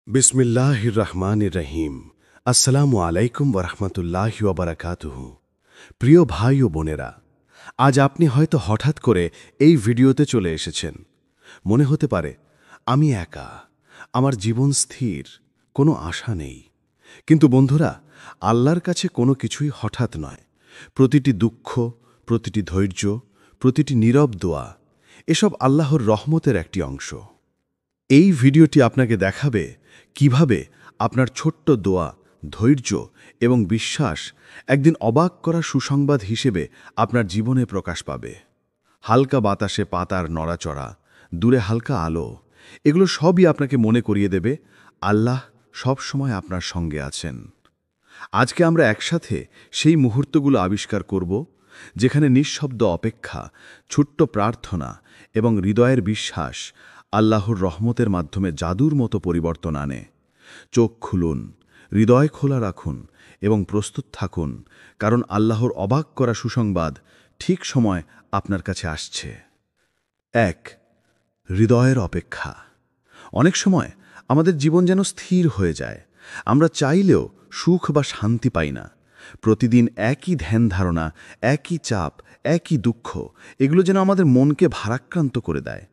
বিসমিল্লাহির রহমানির রহিম। আসসালামু আলাইকুম ওরহমতুল্লাহি ওয়াবারাকাতুহু। প্রিয় ভাই ও বোনেরা, আজ আপনি হয়তো হঠাৎ করে এই ভিডিওতে চলে এসেছেন। মনে হতে পারে আমি একা, আমার জীবন স্থির, কোনো আশা নেই। কিন্তু বন্ধুরা, আল্লাহর কাছে কোনো কিছুই হঠাৎ নয়। প্রতিটি দুঃখ, প্রতিটি ধৈর্য, প্রতিটি নীরব দোয়া, এসব আল্লাহর রহমতের একটি অংশ। এই ভিডিওটি আপনাকে দেখাবে কিভাবে আপনার ছোট্ট দোয়া, ধৈর্য এবং বিশ্বাস একদিন অবাক করা সুসংবাদ হিসেবে আপনার জীবনে প্রকাশ পাবে। হালকা বাতাসে পাতার নড়াচড়া, দূরে হালকা আলো, এগুলো সবই আপনাকে মনে করিয়ে দেবে আল্লাহ সব সময় আপনার সঙ্গে আছেন। আজকে আমরা একসাথে সেই মুহূর্তগুলো আবিষ্কার করব, যেখানে নিঃশব্দ অপেক্ষা, ছোট্ট প্রার্থনা এবং হৃদয়ের বিশ্বাস আল্লাহর রহমতের মাধ্যমে জাদুর মতো পরিবর্তন আনে। চোখ খুলুন, হৃদয় খোলা রাখুন এবং প্রস্তুত থাকুন, কারণ আল্লাহর অবাক করা সুসংবাদ ঠিক সময় আপনার কাছে আসছে। ১. হৃদয়ের অপেক্ষা। অনেক সময় আমাদের জীবন যেন স্থির হয়ে যায়। আমরা চাইলেও সুখ বা শান্তি পাই না। প্রতিদিন একই ধ্যান ধারণা, একই চাপ, একই দুঃখ, এগুলো যেন আমাদের মনকে ভারাক্রান্ত করে দেয়।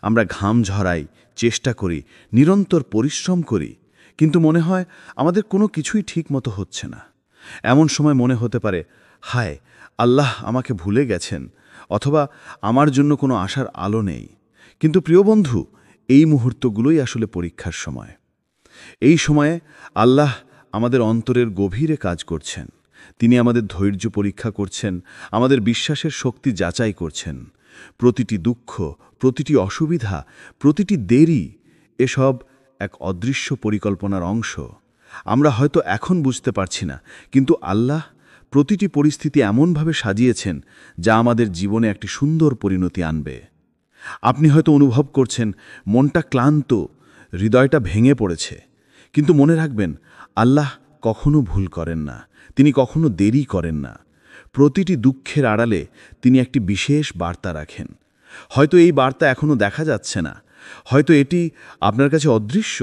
আমরা ঘাম ঝরাই, চেষ্টা করি, নিরন্তর পরিশ্রম করি, কিন্তু মনে হয় আমাদের কোনো কিছুই ঠিক মতো হচ্ছে না। এমন সময় মনে হতে পারে, হায়, আল্লাহ আমাকে ভুলে গেছেন, অথবা আমার জন্য কোনো আশার আলো নেই। কিন্তু প্রিয় বন্ধু, এই মুহূর্তগুলোই আসলে পরীক্ষার সময়। এই সময়ে আল্লাহ আমাদের অন্তরের গভীরে কাজ করছেন। তিনি আমাদের ধৈর্য পরীক্ষা করছেন, আমাদের বিশ্বাসের শক্তি যাচাই করছেন। প্রতিটি দুঃখ, প্রতিটি অসুবিধা, প্রতিটি দেরি, এসব এক অদৃশ্য পরিকল্পনার অংশ। আমরা হয়তো এখন বুঝতে পারছি না, কিন্তু আল্লাহ প্রতিটি পরিস্থিতি এমনভাবে সাজিয়েছেন যা আমাদের জীবনে একটি সুন্দর পরিণতি আনবে। আপনি হয়তো অনুভব করছেন মনটা ক্লান্ত, হৃদয়টা ভেঙে পড়েছে, কিন্তু মনে রাখবেন, আল্লাহ কখনো ভুল করেন না, তিনি কখনো দেরি করেন না। প্রতিটি দুঃখের আড়ালে তিনি একটি বিশেষ বার্তা রাখেন। হয়তো এই বার্তা এখনো দেখা যাচ্ছে না, হয়তো এটি আপনার কাছে অদৃশ্য,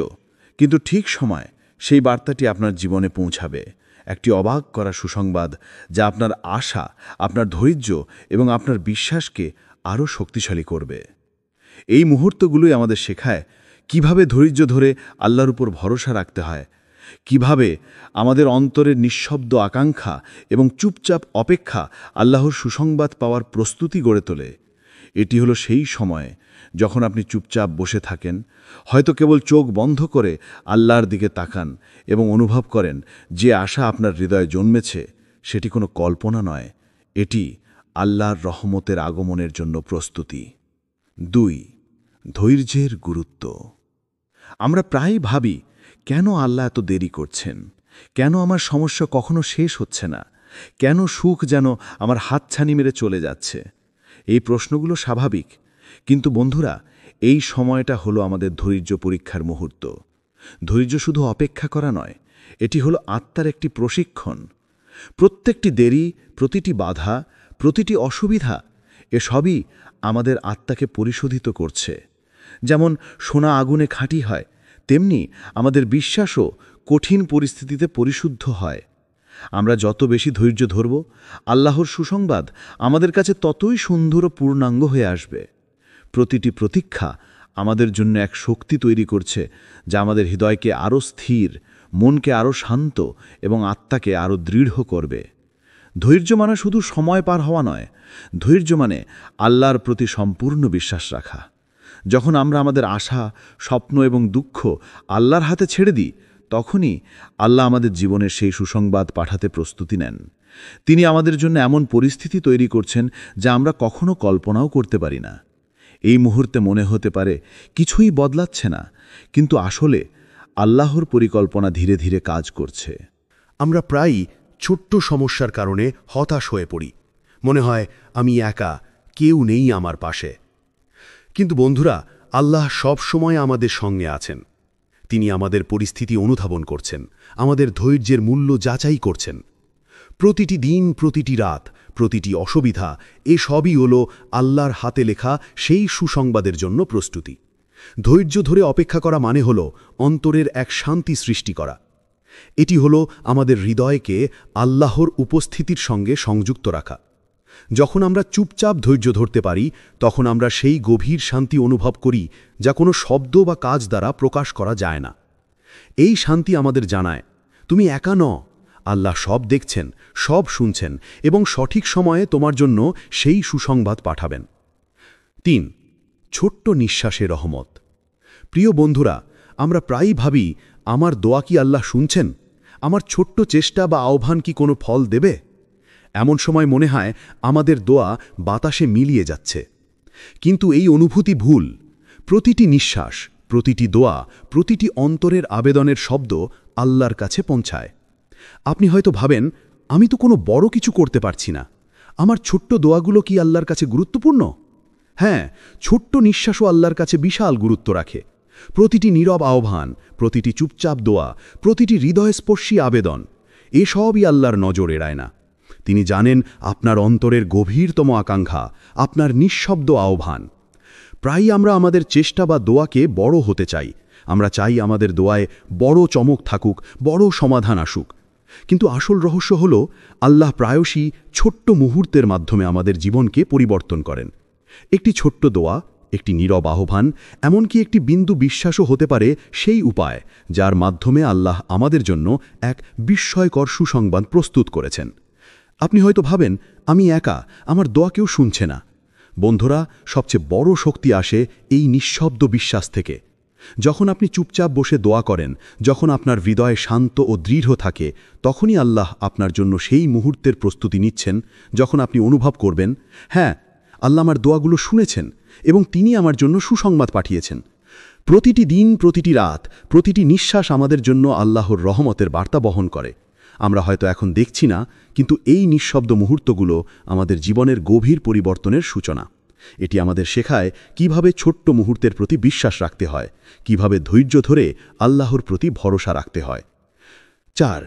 কিন্তু ঠিক সময় সেই বার্তাটি আপনার জীবনে পৌঁছাবে। একটি অবাক করা সুসংবাদ যা আপনার আশা, আপনার ধৈর্য এবং আপনার বিশ্বাসকে আরও শক্তিশালী করবে। এই মুহূর্তগুলোই আমাদের শেখায় কিভাবে ধৈর্য ধরে আল্লাহর উপর ভরসা রাখতে হয়, কিভাবে আমাদের অন্তরের নিঃশব্দ আকাঙ্ক্ষা এবং চুপচাপ অপেক্ষা আল্লাহর সুসংবাদ পাওয়ার প্রস্তুতি গড়ে তোলে। এটি হলো সেই সময় যখন আপনি চুপচাপ বসে থাকেন, হয়তো কেবল চোখ বন্ধ করে আল্লাহর দিকে তাকান এবং অনুভব করেন যে আশা আপনার হৃদয়ে জন্মেছে সেটি কোনো কল্পনা নয়, এটি আল্লাহর রহমতের আগমনের জন্য প্রস্তুতি। ২. ধৈর্যের গুরুত্ব। আমরা প্রায়ই ভাবি, কেন আল্লাহ এত দেরি করছেন? কেন আমার সমস্যা কখনো শেষ হচ্ছে না? কেন সুখ যেন আমার হাতছানি মেরে চলে যাচ্ছে? এই প্রশ্নগুলো স্বাভাবিক, কিন্তু বন্ধুরা, এই সময়টা হলো আমাদের ধৈর্য পরীক্ষার মুহূর্ত। ধৈর্য শুধু অপেক্ষা করা নয়, এটি হলো আত্মার একটি প্রশিক্ষণ। প্রত্যেকটি দেরি, প্রতিটি বাধা, প্রতিটি অসুবিধা, এসবই আমাদের আত্মাকে পরিশোধিত করছে। যেমন সোনা আগুনে খাঁটি হয়, তেমনি আমাদের বিশ্বাসও কঠিন পরিস্থিতিতে পরিশুদ্ধ হয়। আমরা যত বেশি ধৈর্য ধরব, আল্লাহর সুসংবাদ আমাদের কাছে ততই সুন্দর ও পূর্ণাঙ্গ হয়ে আসবে। প্রতিটি প্রতীক্ষা আমাদের জন্য এক শক্তি তৈরি করছে, যা আমাদের হৃদয়কে আরও স্থির, মনকে আরও শান্ত এবং আত্মাকে আরও দৃঢ় করবে। ধৈর্য মানে শুধু সময় পার হওয়া নয়, ধৈর্য মানে আল্লাহর প্রতি সম্পূর্ণ বিশ্বাস রাখা। যখন আমরা আমাদের আশা, স্বপ্ন এবং দুঃখ আল্লাহর হাতে ছেড়ে দিই, তখনই আল্লাহ আমাদের জীবনের সেই সুসংবাদ পাঠাতে প্রস্তুতি নেন। তিনি আমাদের জন্য এমন পরিস্থিতি তৈরি করছেন যা আমরা কখনো কল্পনাও করতে পারি না। এই মুহূর্তে মনে হতে পারে কিছুই বদলাচ্ছে না, কিন্তু আসলে আল্লাহর পরিকল্পনা ধীরে ধীরে কাজ করছে। আমরা প্রায়ই ছোট্ট সমস্যার কারণে হতাশ হয়ে পড়ি। মনে হয় আমি একা, কেউ নেই আমার পাশে। কিন্তু বন্ধুরা, আল্লাহ সব সময় আমাদের সঙ্গে আছেন। তিনি আমাদের পরিস্থিতি অনুধাবন করছেন, আমাদের ধৈর্যের মূল্য যাচাই করছেন। প্রতিটি দিন, প্রতিটি রাত, প্রতিটি অসুবিধা, এসবই হলো আল্লাহর হাতে লেখা সেই সুসংবাদের জন্য প্রস্তুতি। ধৈর্য ধরে অপেক্ষা করা মানে হল অন্তরের এক শান্তি সৃষ্টি করা। এটি হল আমাদের হৃদয়কে আল্লাহর উপস্থিতির সঙ্গে সংযুক্ত রাখা। যখন আমরা চুপচাপ ধৈর্য ধরতে পারি, তখন আমরা সেই গভীর শান্তি অনুভব করি যা কোনো শব্দ বা কাজ দ্বারা প্রকাশ করা যায় না। এই শান্তি আমাদের জানায়, তুমি একা নও, আল্লাহ সব দেখছেন, সব শুনছেন এবং সঠিক সময়ে তোমার জন্য সেই সুসংবাদ পাঠাবেন। ৩. ছোট্ট নিঃশ্বাসে রহমত। প্রিয় বন্ধুরা, আমরা প্রায়ই ভাবি, আমার দোয়া কি আল্লাহ শুনছেন? আমার ছোট্ট চেষ্টা বা আহ্বান কি কোনো ফল দেবে? এমন সময় মনে হয় আমাদের দোয়া বাতাসে মিলিয়ে যাচ্ছে। কিন্তু এই অনুভূতি ভুল। প্রতিটি নিঃশ্বাস, প্রতিটি দোয়া, প্রতিটি অন্তরের আবেদনের শব্দ আল্লাহর কাছে পৌঁছায়। আপনি হয়তো ভাবেন, আমি তো কোনো বড় কিছু করতে পারছি না, আমার ছোট্ট দোয়াগুলো কি আল্লাহর কাছে গুরুত্বপূর্ণ? হ্যাঁ, ছোট্ট নিঃশ্বাসও আল্লাহর কাছে বিশাল গুরুত্ব রাখে। প্রতিটি নীরব আহ্বান, প্রতিটি চুপচাপ দোয়া, প্রতিটি হৃদয়স্পর্শী আবেদন, এসবই আল্লাহর নজর এড়ায় না। তিনি জানেন আপনার অন্তরের গভীরতম আকাঙ্ক্ষা, আপনার নিঃশব্দ আহ্বান। প্রায়ই আমরা আমাদের চেষ্টা বা দোয়াকে বড় হতে চাই। আমরা চাই আমাদের দোয়ায় বড় চমক থাকুক, বড় সমাধান আসুক। কিন্তু আসল রহস্য হল, আল্লাহ প্রায়শই ছোট্ট মুহূর্তের মাধ্যমে আমাদের জীবনকে পরিবর্তন করেন। একটি ছোট্ট দোয়া, একটি নীরব আহ্বান, এমনকি একটি বিন্দু বিশ্বাসও হতে পারে সেই উপায় যার মাধ্যমে আল্লাহ আমাদের জন্য এক বিস্ময়কর সুসংবাদ প্রস্তুত করেছেন। আপনি হয়তো ভাবেন, আমি একা, আমার দোয়া কেউ শুনছে না। বন্ধুরা, সবচেয়ে বড় শক্তি আসে এই নিঃশব্দ বিশ্বাস থেকে। যখন আপনি চুপচাপ বসে দোয়া করেন, যখন আপনার হৃদয় শান্ত ও দৃঢ় থাকে, তখনই আল্লাহ আপনার জন্য সেই মুহূর্তের প্রস্তুতি নিচ্ছেন যখন আপনি অনুভব করবেন, হ্যাঁ, আল্লাহ আমার দোয়াগুলো শুনেছেন এবং তিনি আমার জন্য সুসংবাদ পাঠিয়েছেন। প্রতিটি দিন, প্রতিটি রাত, প্রতিটি নিঃশ্বাস আমাদের জন্য আল্লাহর রহমতের বার্তা বহন করে। আমরা হয়তো এখন দেখছি না, কিন্তু এই নিঃশব্দ মুহূর্তগুলো আমাদের জীবনের গভীর পরিবর্তনের সূচনা। এটি আমাদের শেখায় কিভাবে ছোট্ট মুহূর্তের প্রতি বিশ্বাস রাখতে হয়, কিভাবে ধৈর্য ধরে আল্লাহর প্রতি ভরসা রাখতে হয়। ৪.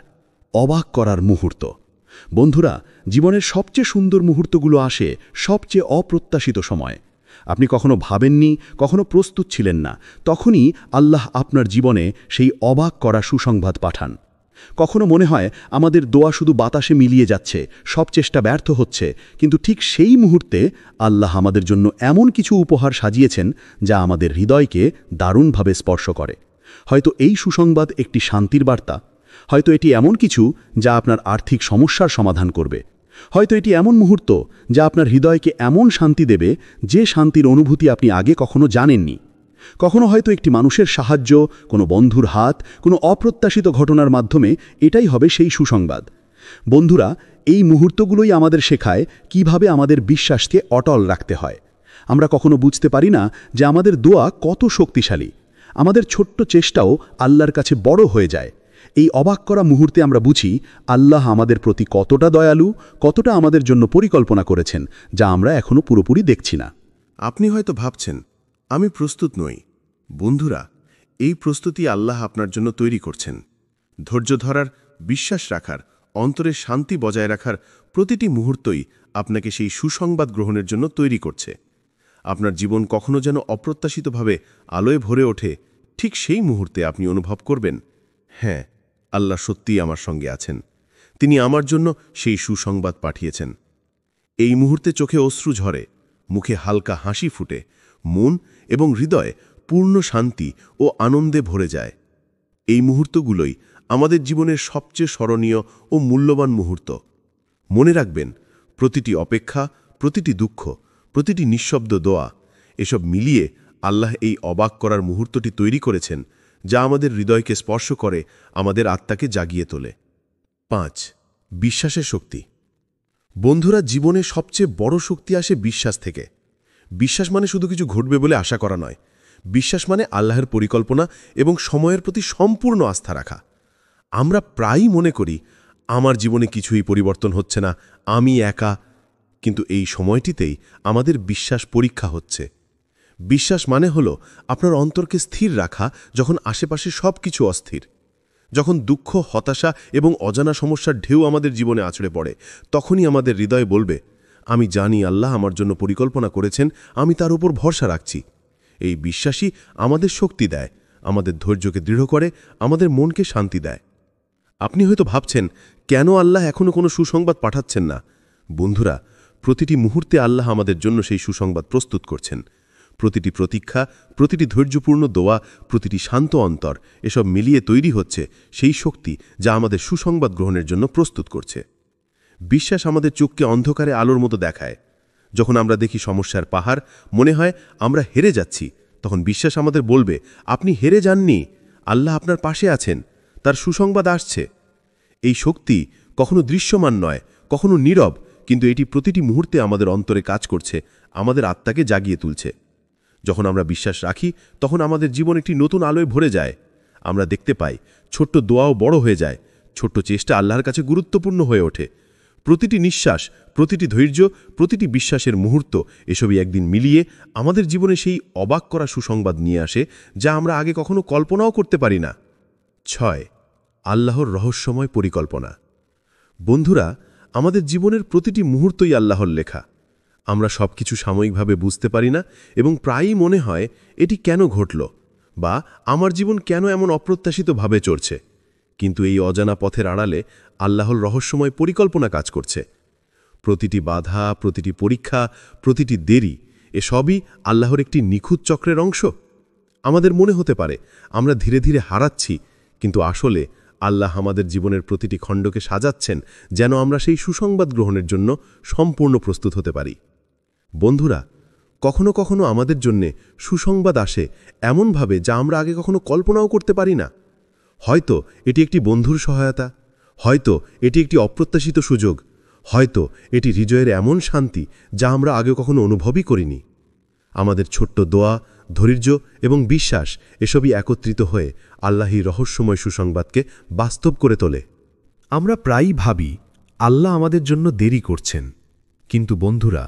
অবাক করার মুহূর্ত। বন্ধুরা, জীবনের সবচেয়ে সুন্দর মুহূর্তগুলো আসে সবচেয়ে অপ্রত্যাশিত সময়। আপনি কখনো ভাবেননি, কখনো প্রস্তুত ছিলেন না, তখনই আল্লাহ আপনার জীবনে সেই অবাক করা সুসংবাদ পাঠান। কখনো মনে হয় আমাদের দোয়া শুধু বাতাসে মিলিয়ে যাচ্ছে, সব চেষ্টা ব্যর্থ হচ্ছে, কিন্তু ঠিক সেই মুহূর্তে আল্লাহ আমাদের জন্য এমন কিছু উপহার সাজিয়েছেন যা আমাদের হৃদয়কে দারুণভাবে স্পর্শ করে। হয়তো এই সুসংবাদ একটি শান্তির বার্তা, হয়তো এটি এমন কিছু যা আপনার আর্থিক সমস্যার সমাধান করবে, হয়তো এটি এমন মুহূর্ত যা আপনার হৃদয়কে এমন শান্তি দেবে যে শান্তির অনুভূতি আপনি আগে কখনো জানেননি। কখনো হয়তো একটি মানুষের সাহায্য, কোনো বন্ধুর হাত, কোনো অপ্রত্যাশিত ঘটনার মাধ্যমে এটাই হবে সেই সুসংবাদ। বন্ধুরা, এই মুহূর্তগুলোই আমাদের শেখায় কিভাবে আমাদের বিশ্বাসকে অটল রাখতে হয়। আমরা কখনো বুঝতে পারি না যে আমাদের দোয়া কত শক্তিশালী। আমাদের ছোট্ট চেষ্টাও আল্লাহর কাছে বড় হয়ে যায়। এই অবাক করা মুহূর্তে আমরা বুঝি আল্লাহ আমাদের প্রতি কতটা দয়ালু, কতটা আমাদের জন্য পরিকল্পনা করেছেন যা আমরা এখনো পুরোপুরি দেখছি না। আপনি হয়তো ভাবছেন, আমি প্রস্তুত নই। বন্ধুরা, এই প্রস্তুতি আল্লাহ আপনার জন্য তৈরি করছেন। ধৈর্য ধরার, বিশ্বাস রাখার, অন্তরে শান্তি বজায় রাখার প্রতিটি মুহূর্তই আপনাকে সেই সুসংবাদ গ্রহণের জন্য তৈরি করছে। আপনার জীবন কখনো যেন অপ্রত্যাশিতভাবে আলোয় ভরে ওঠে, ঠিক সেই মুহূর্তে আপনি অনুভব করবেন, হ্যাঁ, আল্লাহ সত্যিই আমার সঙ্গে আছেন। তিনি আমার জন্য সেই সুসংবাদ পাঠিয়েছেন। এই মুহূর্তে চোখে অশ্রু ঝরে, মুখে হালকা হাসি ফুটে, মন এবং হৃদয় পূর্ণ শান্তি ও আনন্দে ভরে যায়। এই মুহূর্তগুলোই আমাদের জীবনের সবচেয়ে স্মরণীয় ও মূল্যবান মুহূর্ত। মনে রাখবেন, প্রতিটি অপেক্ষা, প্রতিটি দুঃখ, প্রতিটি নিঃশব্দ দোয়া, এসব মিলিয়ে আল্লাহ এই অবাক করার মুহূর্তটি তৈরি করেছেন যা আমাদের হৃদয়কে স্পর্শ করে, আমাদের আত্মাকে জাগিয়ে তোলে। ৫. বিশ্বাসের শক্তি। বন্ধুরা, জীবনে সবচেয়ে বড় শক্তি আসে বিশ্বাস থেকে। বিশ্বাস মানে শুধু কিছু ঘটবে বলে আশা করা নয়। বিশ্বাস মানে আল্লাহর পরিকল্পনা এবং সময়ের প্রতি সম্পূর্ণ আস্থা রাখা। আমরা প্রায়ই মনে করি, আমার জীবনে কিছুই পরিবর্তন হচ্ছে না, আমি একা। কিন্তু এই সময়টিতেই আমাদের বিশ্বাস পরীক্ষা হচ্ছে। বিশ্বাস মানে হলো আপনার অন্তরকে স্থির রাখা যখন আশেপাশে সব কিছু অস্থির। যখন দুঃখ, হতাশা এবং অজানা সমস্যার ঢেউ আমাদের জীবনে আছড়ে পড়ে, তখনই আমাদের হৃদয় বলবে, আমি জানি আল্লাহ আমার জন্য পরিকল্পনা করেছেন, আমি তার উপর ভরসা রাখছি। এই বিশ্বাসই আমাদের শক্তি দেয়, আমাদের ধৈর্যকে দৃঢ় করে, আমাদের মনকে শান্তি দেয়। আপনি হয়তো ভাবছেন, কেন আল্লাহ এখনও কোনো সুসংবাদ পাঠাচ্ছেন না? বন্ধুরা, প্রতিটি মুহূর্তে আল্লাহ আমাদের জন্য সেই সুসংবাদ প্রস্তুত করছেন। প্রতিটি প্রতীক্ষা, প্রতিটি ধৈর্যপূর্ণ দোয়া, প্রতিটি শান্ত অন্তর, এসব মিলিয়ে তৈরি হচ্ছে সেই শক্তি যা আমাদের সুসংবাদ গ্রহণের জন্য প্রস্তুত করছে। বিশ্বাস আমাদের চোখকে অন্ধকারে আলোর মতো দেখায়। যখন আমরা দেখি সমস্যার পাহাড়, মনে হয় আমরা হেরে যাচ্ছি, তখন বিশ্বাস আমাদের বলবে, আপনি হেরে যাননি, আল্লাহ আপনার পাশে আছেন, তার সুসংবাদ আসছে। এই শক্তি কখনো দৃশ্যমান নয়, কখনো নীরব, কিন্তু এটি প্রতিটি মুহূর্তে আমাদের অন্তরে কাজ করছে, আমাদের আত্মাকে জাগিয়ে তুলছে। যখন আমরা বিশ্বাস রাখি, তখন আমাদের জীবন একটি নতুন আলোয় ভরে যায়। আমরা দেখতে পাই ছোট্ট দোয়াও বড় হয়ে যায়, ছোট্ট চেষ্টা আল্লাহর কাছে গুরুত্বপূর্ণ হয়ে ওঠে। প্রতিটি নিঃশ্বাস, প্রতিটি ধৈর্য, প্রতিটি বিশ্বাসের মুহূর্ত, এসবই একদিন মিলিয়ে আমাদের জীবনে সেই অবাক করা সুসংবাদ নিয়ে আসে যা আমরা আগে কখনো কল্পনাও করতে পারি না। 6. আল্লাহর রহস্যময় পরিকল্পনা। বন্ধুরা, আমাদের জীবনের প্রতিটি মুহূর্তই আল্লাহর লেখা। আমরা সবকিছু সাময়িকভাবে বুঝতে পারি না এবং প্রায়ই মনে হয় এটি কেন ঘটল, বা আমার জীবন কেন এমন অপ্রত্যাশিতভাবে চলছে। কিন্তু এই অজানা পথের আড়ালে আল্লাহর রহস্যময় পরিকল্পনা কাজ করছে। প্রতিটি বাধা, প্রতিটি পরীক্ষা, প্রতিটি দেরি, এসবই আল্লাহর একটি নিখুঁত চক্রের অংশ। আমাদের মনে হতে পারে আমরা ধীরে ধীরে হারাচ্ছি, কিন্তু আসলে আল্লাহ আমাদের জীবনের প্রতিটি খণ্ডকে সাজাচ্ছেন যেন আমরা সেই সুসংবাদ গ্রহণের জন্য সম্পূর্ণ প্রস্তুত হতে পারি। বন্ধুরা, কখনো কখনো আমাদের জন্যে সুসংবাদ আসে এমনভাবে যা আমরা আগে কখনো কল্পনাও করতে পারি না। হয়তো এটি একটি বন্ধুর সহায়তা, হয়তো এটি একটি অপ্রত্যাশিত সুযোগ, হয়তো এটি হৃদয়ের এমন শান্তি যা আমরা আগে কখনো অনুভবই করিনি। আমাদের ছোট্ট দোয়া, ধৈর্য এবং বিশ্বাস, এসবই একত্রিত হয়ে আল্লাহই রহস্যময় সুসংবাদকে বাস্তব করে তোলে। আমরা প্রায়ই ভাবি আল্লাহ আমাদের জন্য দেরি করছেন, কিন্তু বন্ধুরা,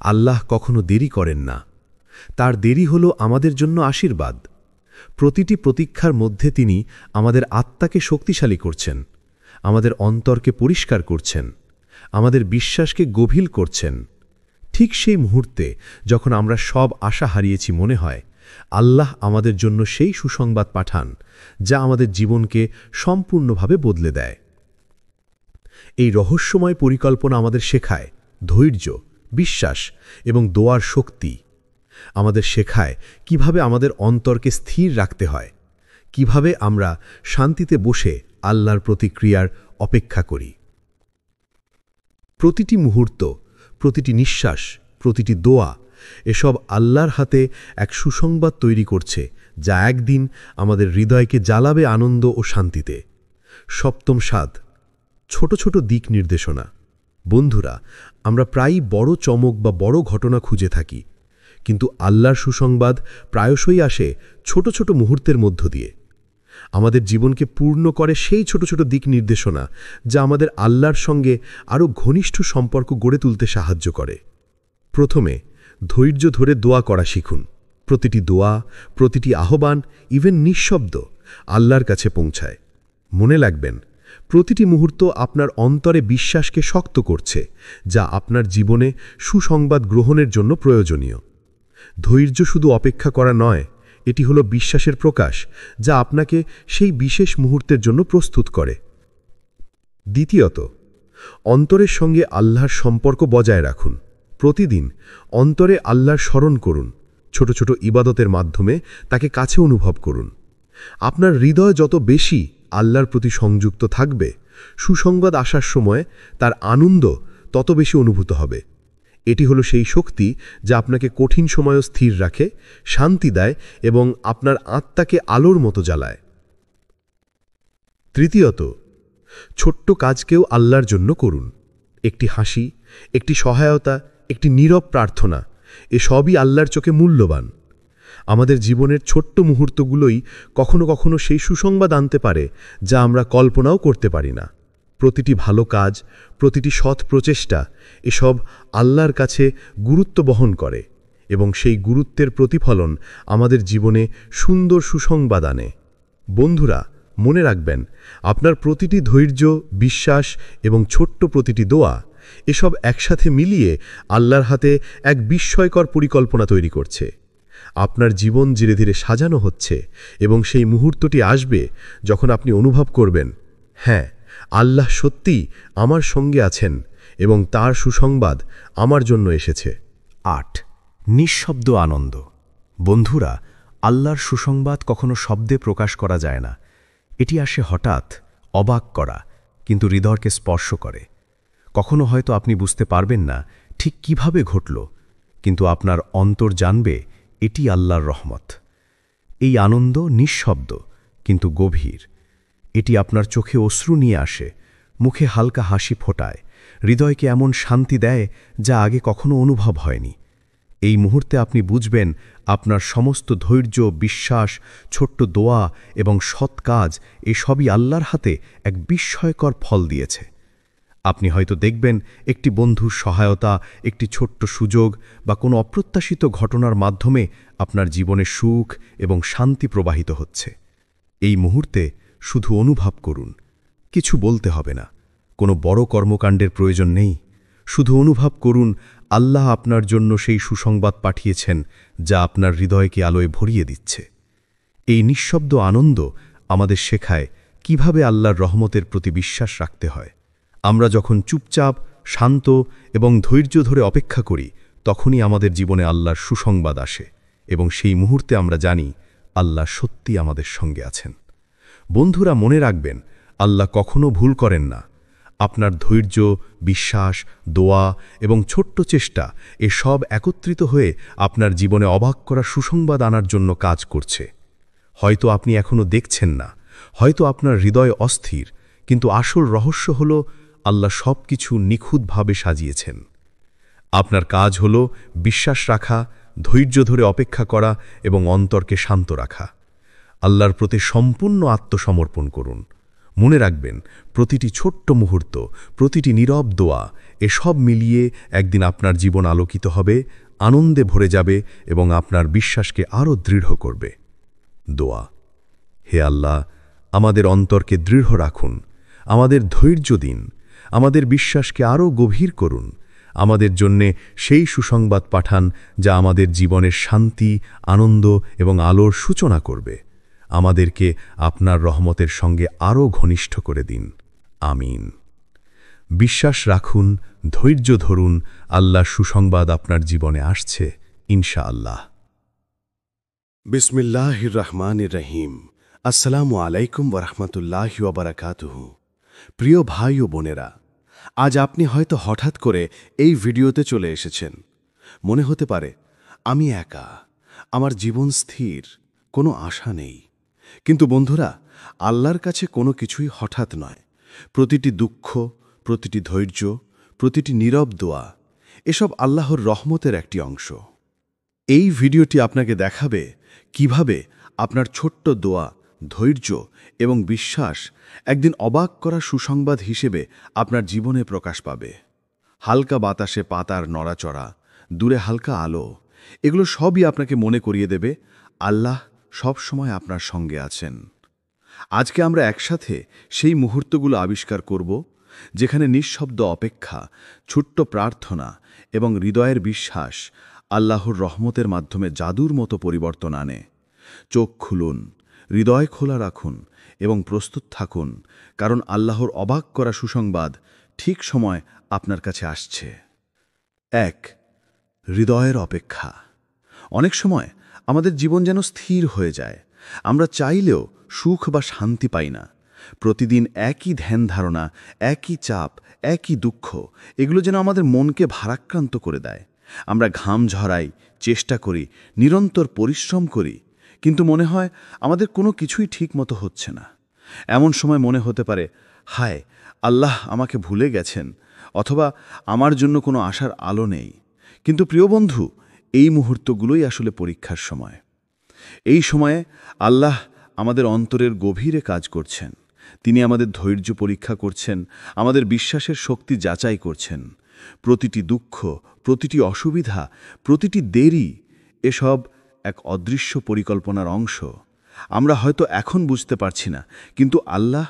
আল্লাহ কখনো দেরি করেন না। তার দেরি হল আমাদের জন্য আশীর্বাদ। প্রতিটি প্রতীক্ষার মধ্যে তিনি আমাদের আত্মাকে শক্তিশালী করছেন, আমাদের অন্তরকে পরিষ্কার করছেন, আমাদের বিশ্বাসকে গভীর করছেন। ঠিক সেই মুহূর্তে যখন আমরা সব আশা হারিয়েছি, মনে হয় আল্লাহ আমাদের জন্য সেই সুসংবাদ পাঠান যা আমাদের জীবনকে সম্পূর্ণভাবে বদলে দেয়। এই রহস্যময় পরিকল্পনা আমাদের শেখায় ধৈর্য, বিশ্বাস এবং দোয়ার শক্তি। আমাদের শেখায় কিভাবে আমাদের অন্তরকে স্থির রাখতে হয়, কিভাবে আমরা শান্তিতে বসে আল্লাহর প্রতিক্রিয়ার অপেক্ষা করি। প্রতিটি মুহূর্ত, প্রতিটি নিঃশ্বাস, প্রতিটি দোয়া, এসব আল্লাহর হাতে এক সুসংবাদ তৈরি করছে যা একদিন আমাদের হৃদয়কে জ্বালাবে আনন্দ ও শান্তিতে। 7ম স্বাদ, ছোট ছোট দিক নির্দেশনা। বন্ধুরা, আমরা প্রায়ই বড় চমক বা বড় ঘটনা খুঁজে থাকি, কিন্তু আল্লাহর সুসংবাদ প্রায়শই আসে ছোট ছোট মুহূর্তের মধ্য দিয়ে। আমাদের জীবনকে পূর্ণ করে সেই ছোট ছোট দিক নির্দেশনা যা আমাদের আল্লাহর সঙ্গে আরও ঘনিষ্ঠ সম্পর্ক গড়ে তুলতে সাহায্য করে। প্রথমে, ধৈর্য ধরে দোয়া করা শিখুন। প্রতিটি দোয়া, প্রতিটি আহ্বান, ইভেন নিঃশব্দ, আল্লাহর কাছে পৌঁছায়। মনে রাখবেন, প্রতিটি মুহূর্ত আপনার অন্তরে বিশ্বাসকে শক্ত করছে, যা আপনার জীবনে সুসংবাদ গ্রহণের জন্য প্রয়োজনীয়। ধৈর্য শুধু অপেক্ষা করা নয়, এটি হলো বিশ্বাসের প্রকাশ যা আপনাকে সেই বিশেষ মুহূর্তের জন্য প্রস্তুত করে। দ্বিতীয়ত, অন্তরের সঙ্গে আল্লাহর সম্পর্ক বজায় রাখুন। প্রতিদিন অন্তরে আল্লাহর স্মরণ করুন, ছোট ছোট ইবাদতের মাধ্যমে তাকে কাছে অনুভব করুন। আপনার হৃদয় যত বেশি আল্লাহর প্রতি সংযুক্ত থাকবে, সুসংবাদ আসার সময় তার আনন্দ তত বেশি অনুভূত হবে। এটি হলো সেই শক্তি যা আপনাকে কঠিন সময়ও স্থির রাখে, শান্তি দেয় এবং আপনার আত্মাকে আলোর মতো জ্বালায়। তৃতীয়ত, ছোট্ট কাজকেও আল্লাহর জন্য করুন। একটি হাসি, একটি সহায়তা, একটি নীরব প্রার্থনা, এসবই আল্লাহর চোখে মূল্যবান। আমাদের জীবনের ছোট্ট মুহূর্তগুলোই কখনো কখনো সেই সুসংবাদ আনতে পারে যা আমরা কল্পনাও করতে পারি না। প্রতিটি ভালো কাজ, প্রতিটি সৎ প্রচেষ্টা, এসব আল্লাহর কাছে গুরুত্ব বহন করে এবং সেই গুরুত্বের প্রতিফলন আমাদের জীবনে সুন্দর সুসংবাদ আনে। বন্ধুরা, মনে রাখবেন, আপনার প্রতিটি ধৈর্য, বিশ্বাস এবং ছোট্ট প্রতিটি দোয়া, এসব একসাথে মিলিয়ে আল্লাহর হাতে এক বিস্ময়কর পরিকল্পনা তৈরি করছে। আপনার জীবন ধীরে ধীরে সাজানো হচ্ছে এবং সেই মুহূর্তটি আসবে যখন আপনি অনুভব করবেন, হ্যাঁ, আল্লাহ সত্যিই আমার সঙ্গে আছেন এবং তার সুসংবাদ আমার জন্য এসেছে। ৮ নিঃশব্দ আনন্দ। বন্ধুরা, আল্লাহর সুসংবাদ কখনো শব্দে প্রকাশ করা যায় না। এটি আসে হঠাৎ, অবাক করা, কিন্তু হৃদয়কে স্পর্শ করে। কখনো হয়তো আপনি বুঝতে পারবেন না ঠিক কিভাবে ঘটল, কিন্তু আপনার অন্তর জানবে এটি আল্লাহর রহমত। এই আনন্দ নিঃশব্দ কিন্তু গভীর। এটি আপনার চোখে অশ্রু নিয়ে আসে, মুখে হালকা হাসি ফোটায়, হৃদয়কে এমন শান্তি দেয় যা আগে কখনো অনুভব হয়নি। এই মুহূর্তে আপনি বুঝবেন আপনার সমস্ত ধৈর্য, বিশ্বাস, ছোট্ট দোয়া এবং সৎ কাজ এসবই আল্লাহর হাতে এক বিস্ময়কর ফল দিয়েছে। আপনি হয়তো দেখবেন একটি বন্ধুর সহায়তা, একটি ছোট্ট সুযোগ বা কোনো অপ্রত্যাশিত ঘটনার মাধ্যমে আপনার জীবনে সুখ এবং শান্তি প্রবাহিত হচ্ছে। এই মুহূর্তে শুধু অনুভব করুন, কিছু বলতে হবে না, কোনো বড় কর্মকাণ্ডের প্রয়োজন নেই। শুধু অনুভব করুন আল্লাহ আপনার জন্য সেই সুসংবাদ পাঠিয়েছেন যা আপনার হৃদয়কে আলোয় ভরিয়ে দিচ্ছে। এই নিঃশব্দ আনন্দ আমাদের শেখায় কিভাবে আল্লাহর রহমতের প্রতি বিশ্বাস রাখতে হয়। আমরা যখন চুপচাপ, শান্ত এবং ধৈর্য ধরে অপেক্ষা করি, তখনই আমাদের জীবনে আল্লাহর সুসংবাদ আসে এবং সেই মুহূর্তে আমরা জানি আল্লাহ সত্যি আমাদের সঙ্গে আছেন। বন্ধুরা, মনে রাখবেন, আল্লাহ কখনো ভুল করেন না। আপনার ধৈর্য, বিশ্বাস, দোয়া এবং ছোট্ট চেষ্টা এসব একত্রিত হয়ে আপনার জীবনে অবাক করা সুসংবাদ আনার জন্য কাজ করছে। হয়তো আপনি এখনো দেখছেন না, হয়তো আপনার হৃদয় অস্থির, কিন্তু আসল রহস্য হল আল্লাহ সবকিছু নিখুঁতভাবে সাজিয়েছেন। আপনার কাজ হল বিশ্বাস রাখা, ধৈর্য ধরে অপেক্ষা করা এবং অন্তরকে শান্ত রাখা। আল্লাহর প্রতি সম্পূর্ণ আত্মসমর্পণ করুন। মনে রাখবেন, প্রতিটি ছোট্ট মুহূর্ত, প্রতিটি নীরব দোয়া এসব মিলিয়ে একদিন আপনার জীবন আলোকিত হবে, আনন্দে ভরে যাবে এবং আপনার বিশ্বাসকে আরও দৃঢ় করবে। দোয়া। হে আল্লাহ, আমাদের অন্তরকে দৃঢ় রাখুন, আমাদের ধৈর্য দিন, আমাদের বিশ্বাসকে আরও গভীর করুন, আমাদের জন্যে সেই সুসংবাদ পাঠান যা আমাদের জীবনের শান্তি, আনন্দ এবং আলোর সূচনা করবে। আমাদেরকে আপনার রহমতের সঙ্গে আরও ঘনিষ্ঠ করে দিন। আমিন। বিশ্বাস রাখুন, ধৈর্য ধরুন, আল্লাহর সুসংবাদ আপনার জীবনে আসছে, ইনশাআল্লাহ। বিসমিল্লাহির রহমানির রহিম। আসসালামু আলাইকুম ওরহমতুল্লাহি ওয়াবারাকাতুহু। প্রিয় ভাই ও বোনেরা, আজ আপনি হয়তো হঠাৎ করে এই ভিডিওতে চলে এসেছেন। মনে হতে পারে আমি একা, আমার জীবন স্থির, কোনো আশা নেই। কিন্তু বন্ধুরা, আল্লাহর কাছে কোনো কিছুই হঠাৎ নয়। প্রতিটি দুঃখ, প্রতিটি ধৈর্য, প্রতিটি নীরব দোয়া এসব আল্লাহর রহমতের একটি অংশ। এই ভিডিওটি আপনাকে দেখাবে কিভাবে আপনার ছোট্ট দোয়া, ধৈর্য এবং বিশ্বাস একদিন অবাক করা সুসংবাদ হিসেবে আপনার জীবনে প্রকাশ পাবে। হালকা বাতাসে পাতার নড়াচড়া, দূরে হালকা আলো, এগুলো সবই আপনাকে মনে করিয়ে দেবে আল্লাহ সব সময় আপনার সঙ্গে আছেন। আজকে আমরা একসাথে সেই মুহূর্তগুলো আবিষ্কার করব যেখানে নিঃশব্দ অপেক্ষা, ছোট্ট প্রার্থনা এবং হৃদয়ের বিশ্বাস আল্লাহর রহমতের মাধ্যমে জাদুর মতো পরিবর্তন আনে। চোখ খুলুন, হৃদয় খোলা রাখুন এবং প্রস্তুত থাকুন, কারণ আল্লাহর অবাক করা সুসংবাদ ঠিক সময় আপনার কাছে আসছে। ১. হৃদয়ের অপেক্ষা। অনেক সময় আমাদের জীবন যেন স্থির হয়ে যায়। আমরা চাইলেও সুখ বা শান্তি পাই না। প্রতিদিন একই ধ্যান ধারণা, একই চাপ, একই দুঃখ, এগুলো যেন আমাদের মনকে ভারাক্রান্ত করে দেয়। আমরা ঘাম ঝরাই, চেষ্টা করি, নিরন্তর পরিশ্রম করি, কিন্তু মনে হয় আমাদের কোনো কিছুই ঠিক মতো হচ্ছে না। এমন সময় মনে হতে পারে, হায়, আল্লাহ আমাকে ভুলে গেছেন, অথবা আমার জন্য কোনো আশার আলো নেই। কিন্তু প্রিয় বন্ধু, এই মুহূর্তগুলোই আসলে পরীক্ষার সময়। এই সময়ে আল্লাহ আমাদের অন্তরের গভীরে কাজ করছেন। তিনি আমাদের ধৈর্য পরীক্ষা করছেন, আমাদের বিশ্বাসের শক্তি যাচাই করছেন। প্রতিটি দুঃখ, প্রতিটি অসুবিধা, প্রতিটি দেরি এসব এক অদৃশ্য পরিকল্পনার অংশ। আমরা হয়তো এখন বুঝতে পারছি না, কিন্তু আল্লাহ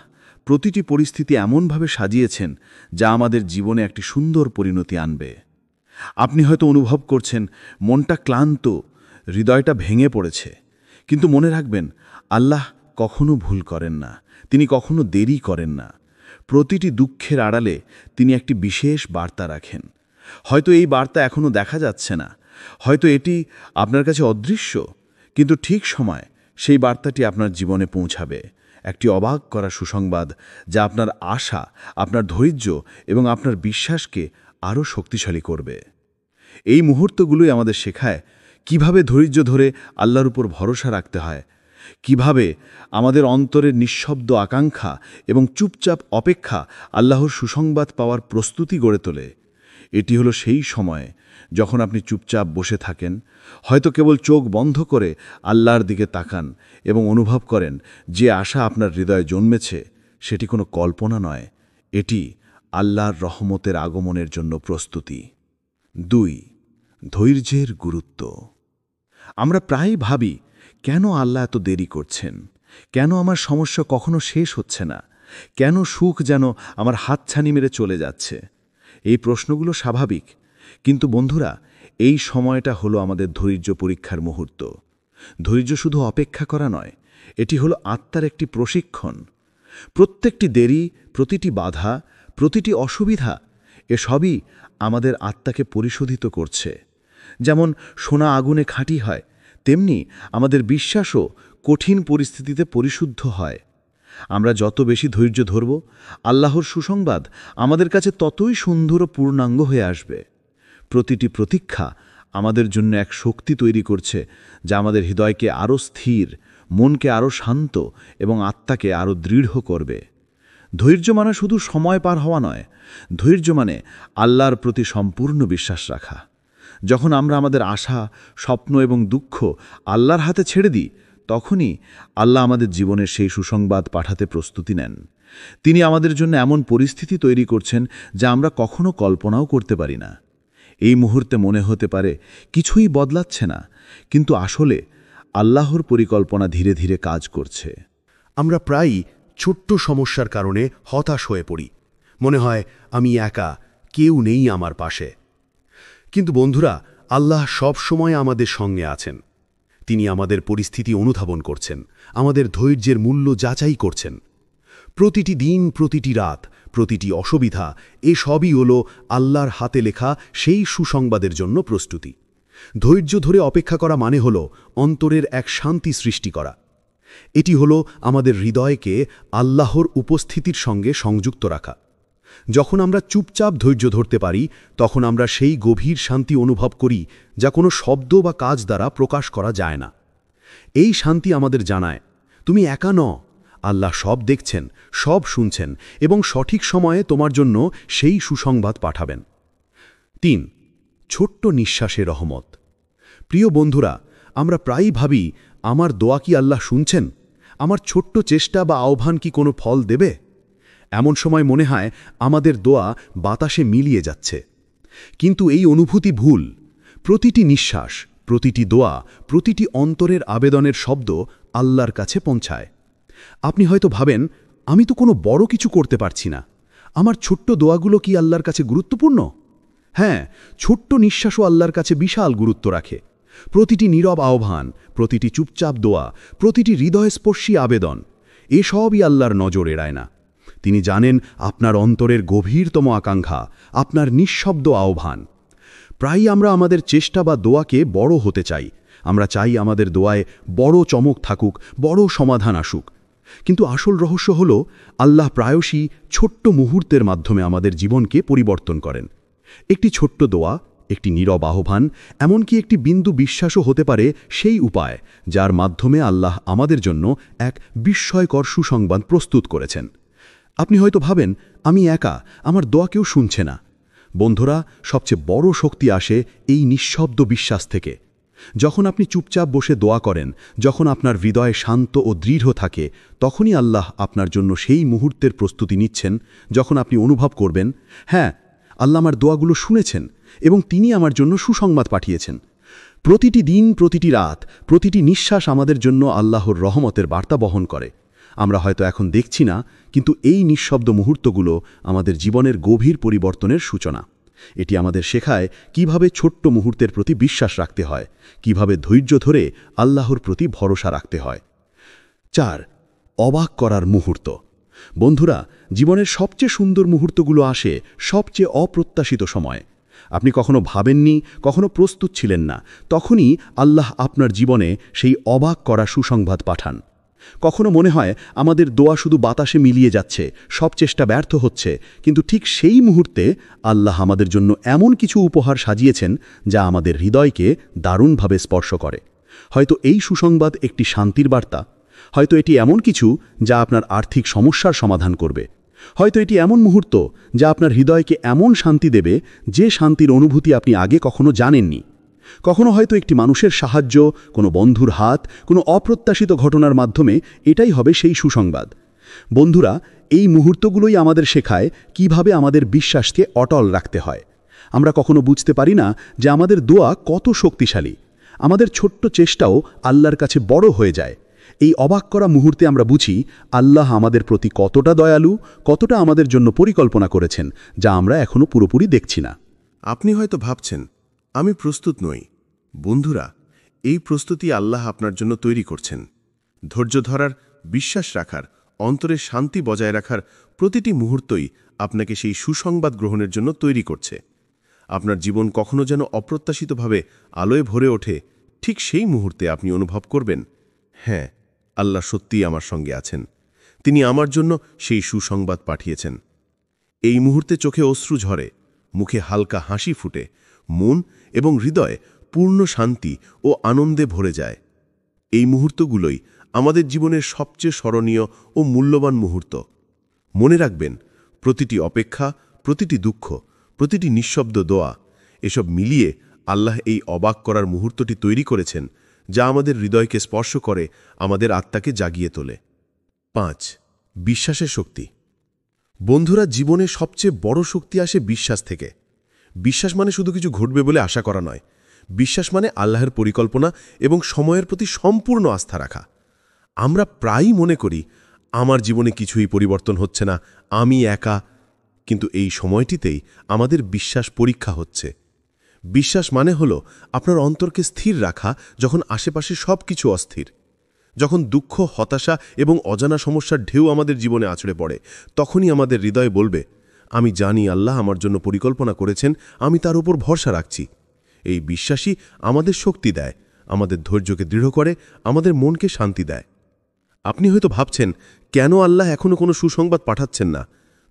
প্রতিটি পরিস্থিতি এমনভাবে সাজিয়েছেন যা আমাদের জীবনে একটি সুন্দর পরিণতি আনবে। আপনি হয়তো অনুভব করছেন মনটা ক্লান্ত, হৃদয়টা ভেঙে পড়েছে, কিন্তু মনে রাখবেন, আল্লাহ কখনো ভুল করেন না, তিনি কখনো দেরি করেন না। প্রতিটি দুঃখের আড়ালে তিনি একটি বিশেষ বার্তা রাখেন। হয়তো এই বার্তা এখনও দেখা যাচ্ছে না, হয়তো এটি আপনার কাছে অদৃশ্য, কিন্তু ঠিক সময় সেই বার্তাটি আপনার জীবনে পৌঁছাবে। একটি অবাক করা সুসংবাদ, যা আপনার আশা, আপনার ধৈর্য এবং আপনার বিশ্বাসকে আরও শক্তিশালী করবে। এই মুহূর্তগুলোই আমাদের শেখায় কিভাবে ধৈর্য ধরে আল্লাহর উপর ভরসা রাখতে হয়, কিভাবে আমাদের অন্তরের নিঃশব্দ আকাঙ্ক্ষা এবং চুপচাপ অপেক্ষা আল্লাহর সুসংবাদ পাওয়ার প্রস্তুতি গড়ে তোলে। এটি হলো সেই সময় যখন আপনি চুপচাপ বসে থাকেন, হয়তো কেবল চোখ বন্ধ করে আল্লাহর দিকে তাকান এবং অনুভব করেন যে আশা আপনার হৃদয়ে জন্মেছে সেটি কোনো কল্পনা নয়, এটি আল্লাহর রহমতের আগমনের জন্য প্রস্তুতি। 2. ধৈর্যের গুরুত্ব। আমরা প্রায়ই ভাবি, কেন আল্লাহ এত দেরি করছেন? কেন আমার সমস্যা কখনো শেষ হচ্ছে না? কেন সুখ যেন আমার হাতছানি মেরে চলে যাচ্ছে? এই প্রশ্নগুলো স্বাভাবিক, কিন্তু বন্ধুরা, এই সময়টা হলো আমাদের ধৈর্য পরীক্ষার মুহূর্ত। ধৈর্য শুধু অপেক্ষা করা নয়, এটি হলো আত্মার একটি প্রশিক্ষণ। প্রত্যেকটি দেরি, প্রতিটি বাধা, প্রতিটি অসুবিধা, এসবই আমাদের আত্মাকে পরিশোধিত করছে। যেমন সোনা আগুনে খাঁটি হয়, তেমনি আমাদের বিশ্বাসও কঠিন পরিস্থিতিতে পরিশুদ্ধ হয়। আমরা যত বেশি ধৈর্য ধরব, আল্লাহর সুসংবাদ আমাদের কাছে ততই সুন্দর ও পূর্ণাঙ্গ হয়ে আসবে। প্রতিটি প্রতীক্ষা আমাদের জন্য এক শক্তি তৈরি করছে, যা আমাদের হৃদয়কে আরও স্থির, মনকে আরও শান্ত এবং আত্মাকে আরও দৃঢ় করবে। ধৈর্য মানে শুধু সময় পার হওয়া নয়, ধৈর্য মানে আল্লাহর প্রতি সম্পূর্ণ বিশ্বাস রাখা। যখন আমরা আমাদের আশা, স্বপ্ন এবং দুঃখ আল্লাহর হাতে ছেড়ে দিই, তখনই আল্লাহ আমাদের জীবনের সেই সুসংবাদ পাঠাতে প্রস্তুতি নেন। তিনি আমাদের জন্য এমন পরিস্থিতি তৈরি করছেন যা আমরা কখনো কল্পনাও করতে পারি না। এই মুহূর্তে মনে হতে পারে কিছুই বদলাচ্ছে না, কিন্তু আসলে আল্লাহর পরিকল্পনা ধীরে ধীরে কাজ করছে। আমরা প্রায়ই ছোট্ট সমস্যার কারণে হতাশ হয়ে পড়ি। মনে হয় আমি একা, কেউ নেই আমার পাশে। কিন্তু বন্ধুরা, আল্লাহ সব সময় আমাদের সঙ্গে আছেন। তিনি আমাদের পরিস্থিতি অনুধাবন করছেন, আমাদের ধৈর্যের মূল্য যাচাই করছেন। প্রতিটি দিন, প্রতিটি রাত, প্রতিটি অসুবিধা, এসবই হল আল্লাহর হাতে লেখা সেই সুসংবাদের জন্য প্রস্তুতি। ধৈর্য ধরে অপেক্ষা করা মানে হল অন্তরের এক শান্তি সৃষ্টি করা। এটি হল আমাদের হৃদয়কে আল্লাহর উপস্থিতির সঙ্গে সংযুক্ত রাখা। যখন আমরা চুপচাপ ধৈর্য ধরতে পারি, তখন আমরা সেই গভীর শান্তি অনুভব করি যা কোনো শব্দ বা কাজ দ্বারা প্রকাশ করা যায় না। এই শান্তি আমাদের জানায়, তুমি একা নও, আল্লাহ সব দেখছেন, সব শুনছেন এবং সঠিক সময়ে তোমার জন্য সেই সুসংবাদ পাঠাবেন। 3. ছোট্ট নিঃশ্বাসে রহমত। প্রিয় বন্ধুরা, আমরা প্রায়ই ভাবি, আমার দোয়া কি আল্লাহ শুনছেন? আমার ছোট্ট চেষ্টা বা আহ্বান কি কোনো ফল দেবে? এমন সময় মনে হয় আমাদের দোয়া বাতাসে মিলিয়ে যাচ্ছে। কিন্তু এই অনুভূতি ভুল। প্রতিটি নিঃশ্বাস, প্রতিটি দোয়া, প্রতিটি অন্তরের আবেদনের শব্দ আল্লাহর কাছে পৌঁছায়। আপনি হয়তো ভাবেন, আমি তো কোনো বড় কিছু করতে পারছি না, আমার ছোট্ট দোয়াগুলো কি আল্লাহর কাছে গুরুত্বপূর্ণ? হ্যাঁ, ছোট্ট নিঃশ্বাসও আল্লাহর কাছে বিশাল গুরুত্ব রাখে। প্রতিটি নীরব আহ্বান, প্রতিটি চুপচাপ দোয়া, প্রতিটি হৃদয়স্পর্শী আবেদন, এসবই আল্লাহর নজর এড়ায় না। তিনি জানেন আপনার অন্তরের গভীরতম আকাঙ্ক্ষা, আপনার নিঃশব্দ আহ্বান। প্রায়ই আমরা আমাদের চেষ্টা বা দোয়াকে বড় হতে চাই। আমরা চাই আমাদের দোয়ায় বড় চমক থাকুক, বড় সমাধান আসুক। কিন্তু আসল রহস্য হল, আল্লাহ প্রায়শই ছোট্ট মুহূর্তের মাধ্যমে আমাদের জীবনকে পরিবর্তন করেন। একটি ছোট্ট দোয়া, একটি নীরব আহ্বান, এমনকি একটি বিন্দু বিশ্বাসও হতে পারে সেই উপায় যার মাধ্যমে আল্লাহ আমাদের জন্য এক বিস্ময়কর সুসংবাদ প্রস্তুত করেছেন। আপনি হয়তো ভাবেন, আমি একা, আমার দোয়া কেউ শুনছে না। বন্ধুরা, সবচেয়ে বড় শক্তি আসে এই নিঃশব্দ বিশ্বাস থেকে। যখন আপনি চুপচাপ বসে দোয়া করেন, যখন আপনার হৃদয় শান্ত ও দৃঢ় থাকে, তখনই আল্লাহ আপনার জন্য সেই মুহূর্তের প্রস্তুতি নিচ্ছেন যখন আপনি অনুভব করবেন, হ্যাঁ, আল্লাহ আমার দোয়াগুলো শুনেছেন এবং তিনি আমার জন্য সুসংবাদ পাঠিয়েছেন। প্রতিটি দিন, প্রতিটি রাত, প্রতিটি নিঃশ্বাস আমাদের জন্য আল্লাহর রহমতের বার্তা বহন করে। আমরা হয়তো এখন দেখছি না, কিন্তু এই নিঃশব্দ মুহূর্তগুলো আমাদের জীবনের গভীর পরিবর্তনের সূচনা। এটি আমাদের শেখায় কিভাবে ছোট্ট মুহূর্তের প্রতি বিশ্বাস রাখতে হয়, কিভাবে ধৈর্য ধরে আল্লাহর প্রতি ভরসা রাখতে হয়। 4. অবাক করার মুহূর্ত। বন্ধুরা, জীবনের সবচেয়ে সুন্দর মুহূর্তগুলো আসে সবচেয়ে অপ্রত্যাশিত সময়। আপনি কখনো ভাবেননি, কখনো প্রস্তুত ছিলেন না, তখনই আল্লাহ আপনার জীবনে সেই অবাক করা সুসংবাদ পাঠান। কখনো মনে হয় আমাদের দোয়া শুধু বাতাসে মিলিয়ে যাচ্ছে, সব চেষ্টা ব্যর্থ হচ্ছে, কিন্তু ঠিক সেই মুহূর্তে আল্লাহ আমাদের জন্য এমন কিছু উপহার সাজিয়েছেন যা আমাদের হৃদয়কে দারুণভাবে স্পর্শ করে। হয়তো এই সুসংবাদ একটি শান্তির বার্তা, হয়তো এটি এমন কিছু যা আপনার আর্থিক সমস্যার সমাধান করবে, হয়তো এটি এমন মুহূর্ত যা আপনার হৃদয়কে এমন শান্তি দেবে যে শান্তির অনুভূতি আপনি আগে কখনো জানেননি। কখনো হয়তো একটি মানুষের সাহায্য, কোনো বন্ধুর হাত, কোনো অপ্রত্যাশিত ঘটনার মাধ্যমে এটাই হবে সেই সুসংবাদ। বন্ধুরা, এই মুহূর্তগুলোই আমাদের শেখায় কিভাবে আমাদের বিশ্বাসকে অটল রাখতে হয়। আমরা কখনো বুঝতে পারি না যে আমাদের দোয়া কত শক্তিশালী। আমাদের ছোট্ট চেষ্টাও আল্লাহর কাছে বড় হয়ে যায়। এই অবাক করা মুহূর্তে আমরা বুঝি আল্লাহ আমাদের প্রতি কতটা দয়ালু, কতটা আমাদের জন্য পরিকল্পনা করেছেন যা আমরা এখনো পুরোপুরি দেখছি না। আপনি হয়তো ভাবছেন, আমি প্রস্তুত নই। বন্ধুরা, এই প্রস্তুতি আল্লাহ আপনার জন্য তৈরি করছেন। ধৈর্য ধরার, বিশ্বাস রাখার, অন্তরে শান্তি বজায় রাখার প্রতিটি মুহূর্তই আপনাকে সেই সুসংবাদ গ্রহণের জন্য তৈরি করছে। আপনার জীবন কখনো যেন অপ্রত্যাশিতভাবে আলোয় ভরে ওঠে, ঠিক সেই মুহূর্তে আপনি অনুভব করবেন, হ্যাঁ, আল্লাহ সত্যিই আমার সঙ্গে আছেন। তিনি আমার জন্য সেই সুসংবাদ পাঠিয়েছেন। এই মুহূর্তে চোখে অশ্রু ঝরে, মুখে হালকা হাসি ফুটে, মন এবং হৃদয় পূর্ণ শান্তি ও আনন্দে ভরে যায়। এই মুহূর্তগুলোই আমাদের জীবনের সবচেয়ে স্মরণীয় ও মূল্যবান মুহূর্ত। মনে রাখবেন, প্রতিটি অপেক্ষা, প্রতিটি দুঃখ, প্রতিটি নিঃশব্দ দোয়া, এসব মিলিয়ে আল্লাহ এই অবাক করার মুহূর্তটি তৈরি করেছেন যা আমাদের হৃদয়কে স্পর্শ করে, আমাদের আত্মাকে জাগিয়ে তোলে। 5. বিশ্বাসের শক্তি। বন্ধুরা, জীবনে সবচেয়ে বড় শক্তি আসে বিশ্বাস থেকে। বিশ্বাস মানে শুধু কিছু ঘটবে বলে আশা করা নয়। বিশ্বাস মানে আল্লাহর পরিকল্পনা এবং সময়ের প্রতি সম্পূর্ণ আস্থা রাখা। আমরা প্রায়ই মনে করি, আমার জীবনে কিছুই পরিবর্তন হচ্ছে না, আমি একা। কিন্তু এই সময়টিতেই আমাদের বিশ্বাস পরীক্ষা হচ্ছে। বিশ্বাস মানে হলো আপনার অন্তরকে স্থির রাখা যখন আশেপাশে সব কিছু অস্থির। যখন দুঃখ, হতাশা এবং অজানা সমস্যার ঢেউ আমাদের জীবনে আছড়ে পড়ে, তখনই আমাদের হৃদয় বলবে, আমি জানি আল্লাহ আমার জন্য পরিকল্পনা করেছেন, আমি তার উপর ভরসা রাখছি। এই বিশ্বাসই আমাদের শক্তি দেয়, আমাদের ধৈর্যকে দৃঢ় করে, আমাদের মনকে শান্তি দেয়। আপনি হয়তো ভাবছেন, কেন আল্লাহ এখনো কোনো সুসংবাদ পাঠাচ্ছেন না?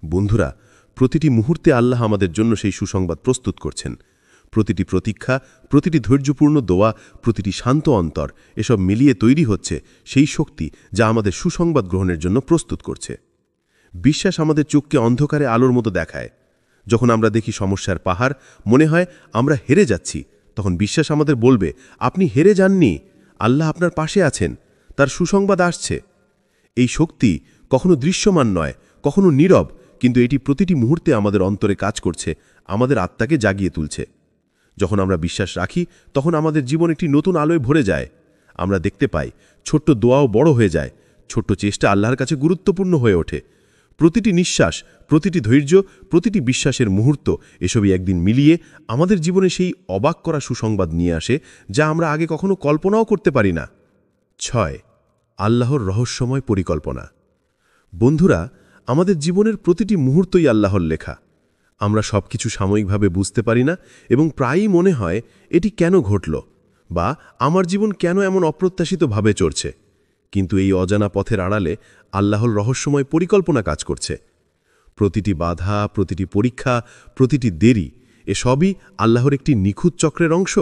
বন্ধুরা, প্রতিটি মুহূর্তে আল্লাহ আমাদের জন্য সেই সুসংবাদ প্রস্তুত করছেন। প্রতিটি প্রতীক্ষা, প্রতিটি ধৈর্যপূর্ণ দোয়া, প্রতিটি শান্ত অন্তর, এসব মিলিয়ে তৈরি হচ্ছে সেই শক্তি যা আমাদের সুসংবাদ গ্রহণের জন্য প্রস্তুত করছে। বিশ্বাস আমাদের চোখকে অন্ধকারে আলোর মতো দেখায়। যখন আমরা দেখি সমস্যার পাহাড়, মনে হয় আমরা হেরে যাচ্ছি, তখন বিশ্বাস আমাদের বলবে, আপনি হেরে যাননি, আল্লাহ আপনার পাশে আছেন, তার সুসংবাদ আসছে। এই শক্তি কখনো দৃশ্যমান নয়, কখনো নীরব, কিন্তু এটি প্রতিটি মুহূর্তে আমাদের অন্তরে কাজ করছে, আমাদের আত্মাকে জাগিয়ে তুলছে। যখন আমরা বিশ্বাস রাখি, তখন আমাদের জীবন একটি নতুন আলোয় ভরে যায়। আমরা দেখতে পাই ছোট্ট দোয়াও বড় হয়ে যায়, ছোট্ট চেষ্টা আল্লাহর কাছে গুরুত্বপূর্ণ হয়ে ওঠে। প্রতিটি নিঃশ্বাস, প্রতিটি ধৈর্য, প্রতিটি বিশ্বাসের মুহূর্ত, এসবই একদিন মিলিয়ে আমাদের জীবনে সেই অবাক করা সুসংবাদ নিয়ে আসে যা আমরা আগে কখনো কল্পনাও করতে পারি না। 6. আল্লাহর রহস্যময় পরিকল্পনা। বন্ধুরা, আমাদের জীবনের প্রতিটি মুহূর্তই আল্লাহর লেখা। আমরা সবকিছু সাময়িকভাবে বুঝতে পারি না এবং প্রায়ই মনে হয়, এটি কেন ঘটল, বা আমার জীবন কেন এমন অপ্রত্যাশিতভাবে চলছে। কিন্তু এই অজানা পথের আড়ালে আল্লাহর রহস্যময় পরিকল্পনা কাজ করছে। প্রতিটি বাধা, প্রতিটি পরীক্ষা, প্রতিটি দেরি, এসবই আল্লাহর একটি নিখুঁত চক্রের অংশ।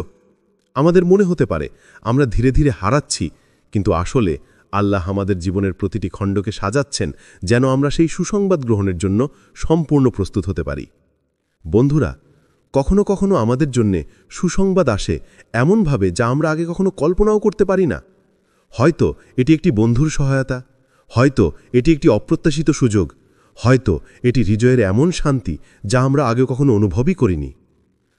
আমাদের মনে হতে পারে আমরা ধীরে ধীরে হারাচ্ছি, কিন্তু আসলে আল্লাহ আমাদের জীবনের প্রতিটি খণ্ডকে সাজাচ্ছেন যেন আমরা সেই সুসংবাদ গ্রহণের জন্য সম্পূর্ণ প্রস্তুত হতে পারি। বন্ধুরা, কখনো কখনো আমাদের জন্যে সুসংবাদ আসে এমনভাবে যা আমরা আগে কখনো কল্পনাও করতে পারি না। হয়তো এটি একটি বন্ধুর সহায়তা, হয়তো এটি একটি অপ্রত্যাশিত সুযোগ, হয়তো এটি হৃদয়ের এমন শান্তি যা আমরা আগে কখনো অনুভবই করিনি।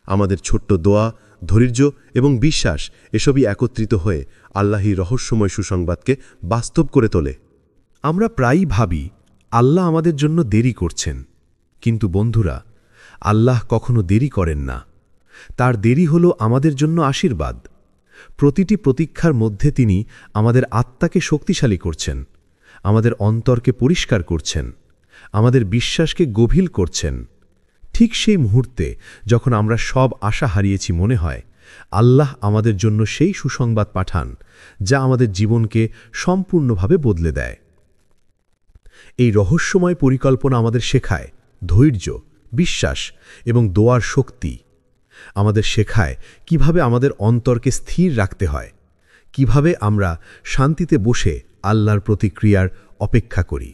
আমাদের ছোট্ট দোয়া, ধৈর্য এবং বিশ্বাস, এসবই একত্রিত হয়ে আল্লাহর রহস্যময় সুসংবাদকে বাস্তব করে তোলে। আমরা প্রায়ই ভাবি, আল্লাহ আমাদের জন্য দেরি করছেন। কিন্তু বন্ধুরা, আল্লাহ কখনো দেরি করেন না। তার দেরি হল আমাদের জন্য আশীর্বাদ। প্রতিটি প্রতীক্ষার মধ্যে তিনি আমাদের আত্মাকে শক্তিশালী করছেন, আমাদের অন্তরকে পরিষ্কার করছেন, আমাদের বিশ্বাসকে গভীর করছেন। ঠিক সেই মুহূর্তে যখন আমরা সব আশা হারিয়েছি, মনে হয় আল্লাহ আমাদের জন্য সেই সুসংবাদ পাঠান যা আমাদের জীবনকে সম্পূর্ণভাবে বদলে দেয়। এই রহস্যময় পরিকল্পনা আমাদের শেখায় ধৈর্য, বিশ্বাস এবং দোয়ার শক্তি। আমাদের শেখায় কিভাবে আমাদের অন্তরকে স্থির রাখতে হয়, কিভাবে আমরা শান্তিতে বসে আল্লাহর প্রতিক্রিয়ার অপেক্ষা করি।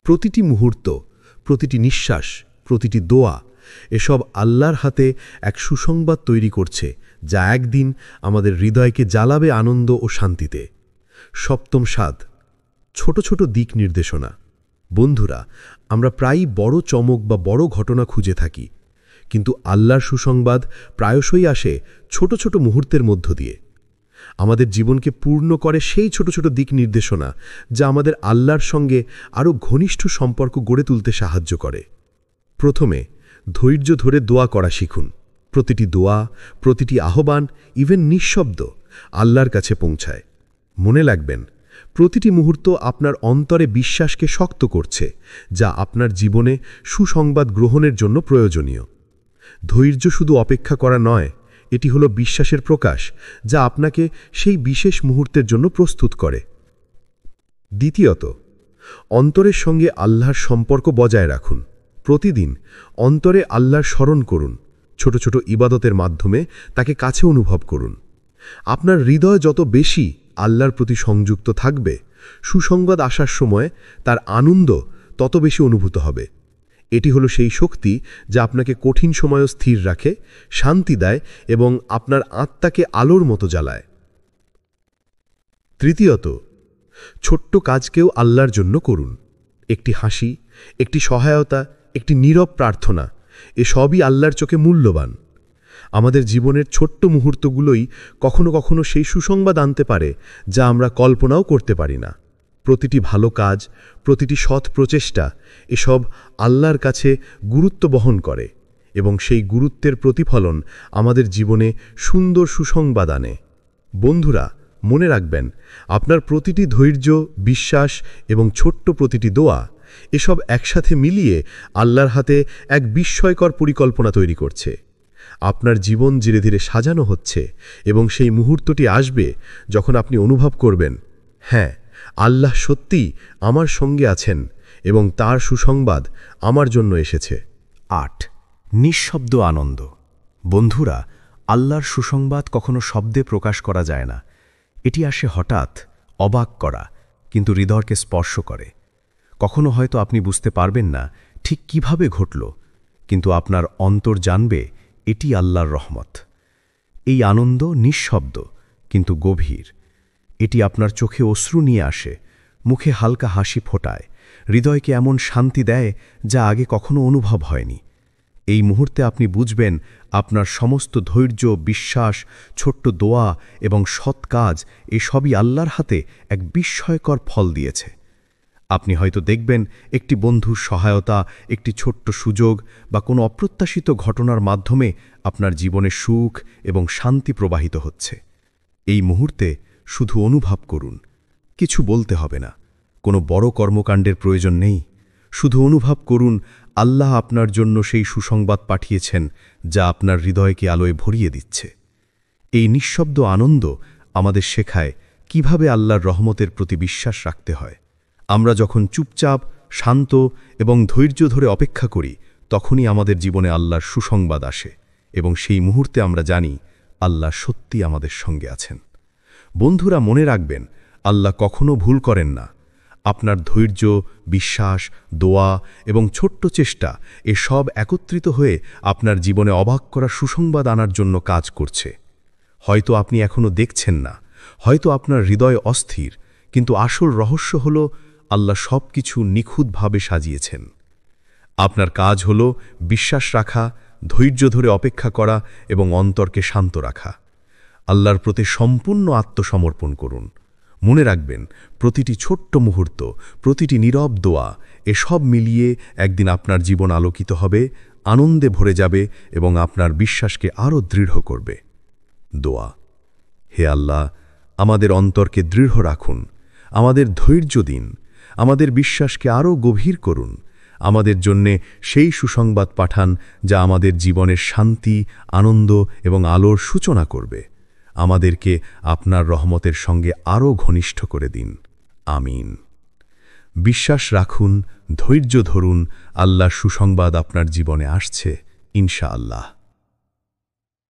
প্রতিটি মুহূর্ত, প্রতিটি নিঃশ্বাস, প্রতিটি দোয়া এসব আল্লাহর হাতে এক সুসংবাদ তৈরি করছে যা একদিন আমাদের হৃদয়কে জ্বালাবে আনন্দ ও শান্তিতে। সপ্তম স্বাদ, ছোট ছোট দিক নির্দেশনা। বন্ধুরা, আমরা প্রায়ই বড় চমক বা বড় ঘটনা খুঁজে থাকি, কিন্তু আল্লাহর সুসংবাদ প্রায়শই আসে ছোট ছোট মুহূর্তের মধ্য দিয়ে। আমাদের জীবনকে পূর্ণ করে সেই ছোট ছোট দিক নির্দেশনা যা আমাদের আল্লাহর সঙ্গে আরও ঘনিষ্ঠ সম্পর্ক গড়ে তুলতে সাহায্য করে। প্রথমে, ধৈর্য ধরে দোয়া করা শিখুন। প্রতিটি দোয়া, প্রতিটি আহ্বান, ইভেন নিঃশব্দ আল্লাহর কাছে পৌঁছায়। মনে রাখবেন, প্রতিটি মুহূর্ত আপনার অন্তরে বিশ্বাসকে শক্ত করছে, যা আপনার জীবনে সুসংবাদ গ্রহণের জন্য প্রয়োজনীয়। ধৈর্য শুধু অপেক্ষা করা নয়, এটি হলো বিশ্বাসের প্রকাশ যা আপনাকে সেই বিশেষ মুহূর্তের জন্য প্রস্তুত করে। দ্বিতীয়ত, অন্তরের সঙ্গে আল্লাহর সম্পর্ক বজায় রাখুন। প্রতিদিন অন্তরে আল্লাহর স্মরণ করুন, ছোট ছোট ইবাদতের মাধ্যমে তাকে কাছে অনুভব করুন। আপনার হৃদয় যত বেশি আল্লাহর প্রতি সংযুক্ত থাকবে, সুসংবাদ আসার সময় তার আনন্দ তত বেশি অনুভূত হবে। এটি হলো সেই শক্তি যা আপনাকে কঠিন সময়ও স্থির রাখে, শান্তি দেয় এবং আপনার আত্মাকে আলোর মতো জ্বালায়। তৃতীয়ত, ছোট্ট কাজকেও আল্লাহর জন্য করুন। একটি হাসি, একটি সহায়তা, একটি নীরব প্রার্থনা, এসবই আল্লাহর চোখে মূল্যবান। আমাদের জীবনের ছোট্ট মুহূর্তগুলোই কখনো কখনো সেই সুসংবাদ আনতে পারে যা আমরা কল্পনাও করতে পারি না। প্রতিটি ভালো কাজ, প্রতিটি সৎ প্রচেষ্টা এসব আল্লাহর কাছে গুরুত্ব বহন করে এবং সেই গুরুত্বের প্রতিফলন আমাদের জীবনে সুন্দর সুসংবাদ আনে। বন্ধুরা, মনে রাখবেন, আপনার প্রতিটি ধৈর্য, বিশ্বাস এবং ছোট্ট প্রতিটি দোয়া এসব একসাথে মিলিয়ে আল্লাহর হাতে এক বিস্ময়কর পরিকল্পনা তৈরি করছে। আপনার জীবন ধীরে ধীরে সাজানো হচ্ছে এবং সেই মুহূর্তটি আসবে যখন আপনি অনুভব করবেন, হ্যাঁ, আল্লাহ সত্যিই আমার সঙ্গে আছেন এবং তার সুসংবাদ আমার জন্য এসেছে। ৮. নিঃশব্দ আনন্দ। বন্ধুরা, আল্লাহর সুসংবাদ কখনো শব্দে প্রকাশ করা যায় না। এটি আসে হঠাৎ, অবাক করা, কিন্তু হৃদয়কে স্পর্শ করে। কখনো হয়তো আপনি বুঝতে পারবেন না ঠিক কিভাবে ঘটল, কিন্তু আপনার অন্তর জানবে এটি আল্লাহর রহমত। এই আনন্দ নিঃশব্দ কিন্তু গভীর। এটি আপনার চোখে অশ্রু নিয়ে আসে, মুখে হালকা হাসি ফোটায়, হৃদয়কে এমন শান্তি দেয় যা আগে কখনো অনুভব হয়নি। এই মুহূর্তে আপনি বুঝবেন আপনার সমস্ত ধৈর্য, বিশ্বাস, ছোট্ট দোয়া এবং সৎ কাজ এসবই আল্লাহর হাতে এক বিস্ময়কর ফল দিয়েছে। আপনি হয়তো দেখবেন একটি বন্ধুর সহায়তা, একটি ছোট্ট সুযোগ বা কোনো অপ্রত্যাশিত ঘটনার মাধ্যমে আপনার জীবনে সুখ এবং শান্তি প্রবাহিত হচ্ছে। এই মুহূর্তে শুধু অনুভব করুন, কিছু বলতে হবে না, কোনো বড় কর্মকাণ্ডের প্রয়োজন নেই। শুধু অনুভব করুন আল্লাহ আপনার জন্য সেই সুসংবাদ পাঠিয়েছেন যা আপনার হৃদয়কে আলোয় ভরিয়ে দিচ্ছে। এই নিঃশব্দ আনন্দ আমাদের শেখায় কিভাবে আল্লাহর রহমতের প্রতি বিশ্বাস রাখতে হয়। আমরা যখন চুপচাপ, শান্ত এবং ধৈর্য ধরে অপেক্ষা করি, তখনই আমাদের জীবনে আল্লাহর সুসংবাদ আসে এবং সেই মুহূর্তে আমরা জানি আল্লাহ সত্যি আমাদের সঙ্গে আছেন। বন্ধুরা, মনে রাখবেন, আল্লাহ কখনো ভুল করেন না। আপনার ধৈর্য, বিশ্বাস, দোয়া এবং ছোট্ট চেষ্টা এসব একত্রিত হয়ে আপনার জীবনে অবাক করা সুসংবাদ আনার জন্য কাজ করছে। হয়তো আপনি এখনো দেখছেন না, হয়তো আপনার হৃদয় অস্থির, কিন্তু আসল রহস্য হল আল্লাহ সব কিছু নিখুঁতভাবে সাজিয়েছেন। আপনার কাজ হল বিশ্বাস রাখা, ধৈর্য ধরে অপেক্ষা করা এবং অন্তরকে শান্ত রাখা। আল্লাহর প্রতি সম্পূর্ণ আত্মসমর্পণ করুন। মনে রাখবেন, প্রতিটি ছোট্ট মুহূর্ত, প্রতিটি নীরব দোয়া, এসব মিলিয়ে একদিন আপনার জীবন আলোকিত হবে, আনন্দে ভরে যাবে এবং আপনার বিশ্বাসকে আরও দৃঢ় করবে। দোয়া। হে আল্লাহ, আমাদের অন্তরকে দৃঢ় রাখুন, আমাদের ধৈর্য দিন, আমাদের বিশ্বাসকে আরও গভীর করুন, আমাদের জন্যে সেই সুসংবাদ পাঠান যা আমাদের জীবনের শান্তি, আনন্দ এবং আলোর সূচনা করবে। আমাদেরকে আপনার রহমতের সঙ্গে আরও ঘনিষ্ঠ করে দিন। আমিন। বিশ্বাস রাখুন, ধৈর্য ধরুন, আল্লাহর সুসংবাদ আপনার জীবনে আসছে, ইনশাআল্লাহ।